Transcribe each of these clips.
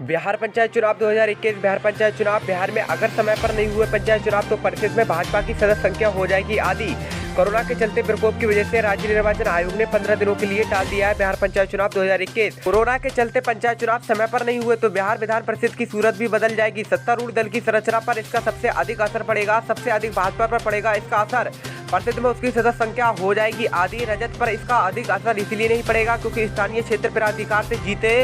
बिहार पंचायत चुनाव 2021। बिहार पंचायत चुनाव बिहार में अगर समय पर नहीं हुए पंचायत चुनाव तो परिषद में भाजपा की सदस्य संख्या हो जाएगी आधी। कोरोना के चलते प्रकोप की वजह से राज्य निर्वाचन आयोग ने 15 दिनों के लिए टाल दिया है बिहार पंचायत चुनाव 2021। कोरोना के चलते पंचायत चुनाव समय पर नहीं हुए तो बिहार विधान परिषद की सूरत भी बदल जाएगी। सत्तारूढ़ दल की संरचना पर इसका सबसे अधिक असर पड़ेगा। सबसे अधिक भाजपा पर पड़ेगा इसका असर। परिषद में उसकी सदस्य संख्या हो जाएगी आधी। रजत पर इसका अधिक असर इसलिए नहीं पड़ेगा क्योंकि स्थानीय क्षेत्र प्राधिकार से जीते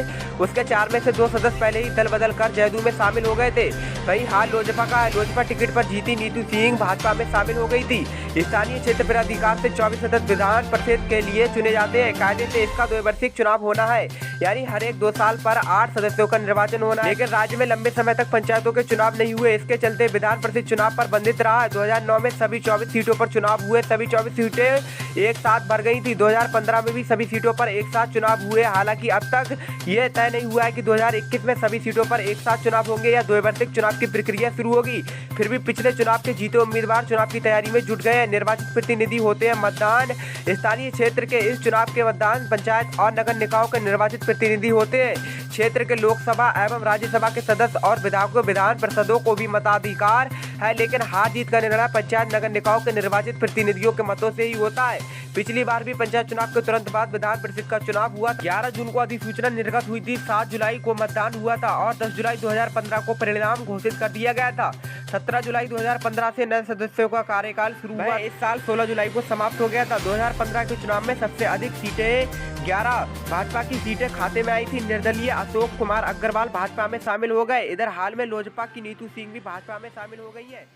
उसके 4 में से 2 सदस्य पहले ही दल बदल कर जदयू में शामिल हो गए थे। वहीं हाल लोजपा टिकट पर जीती नीतू सिंह भाजपा में शामिल हो गई थी। स्थानीय क्षेत्र प्राधिकार से 24 सदस्य विधान परिषद के लिए चुने जाते हैं। कायदे से इसका 2 वार्षिक चुनाव होना है, यानी हर एक 2 साल पर 8 सदस्यों का निर्वाचन होना है। लेकिन राज्य में लंबे समय तक पंचायतों के चुनाव नहीं हुए, इसके चलते विधान परिषद चुनाव पर बंधित रहा है। 2009 में सभी 24 सीटों पर चुनाव हुए, सभी 24 सीटें एक साथ भर गई थी। 2015 में भी सभी सीटों पर एक साथ चुनाव हुए। हालांकि अब तक ये तय नहीं हुआ है कि 2021 में सभी सीटों पर एक साथ चुनाव होंगे या 2 वार्षिक चुनाव की प्रक्रिया शुरू होगी। फिर भी पिछले चुनाव के जीते उम्मीदवार चुनाव की तैयारी में जुट गए। निर्वाचित प्रतिनिधि होते हैं मतदान। स्थानीय क्षेत्र के इस चुनाव के मतदान पंचायत और नगर निकायों के निर्वाचित प्रतिनिधि होते हैं। क्षेत्र के लोकसभा एवं राज्यसभा के सदस्य और विधायकों विधान परिषदों को भी मताधिकार है, लेकिन हार जीत का निर्णय पंचायत नगर निकायों के निर्वाचित प्रतिनिधियों के मतों से ही होता है। पिछली बार भी पंचायत चुनाव के तुरंत बाद विधान परिषद का चुनाव हुआ। 11 जून को अधिसूचना निर्गत हुई थी, 7 जुलाई को मतदान हुआ था और 10 जुलाई 2015 को परिणाम घोषित कर दिया गया था। 17 जुलाई 2015 से नए सदस्यों का कार्यकाल शुरू हुआ। इस साल 16 जुलाई को समाप्त हो गया था। 2015 के चुनाव में सबसे अधिक सीटें 11 भाजपा की सीटें खाते में आई थी। निर्दलीय अशोक कुमार अग्रवाल भाजपा में शामिल हो गए। इधर हाल में लोजपा की नीतू सिंह भी भाजपा में शामिल हो गई है।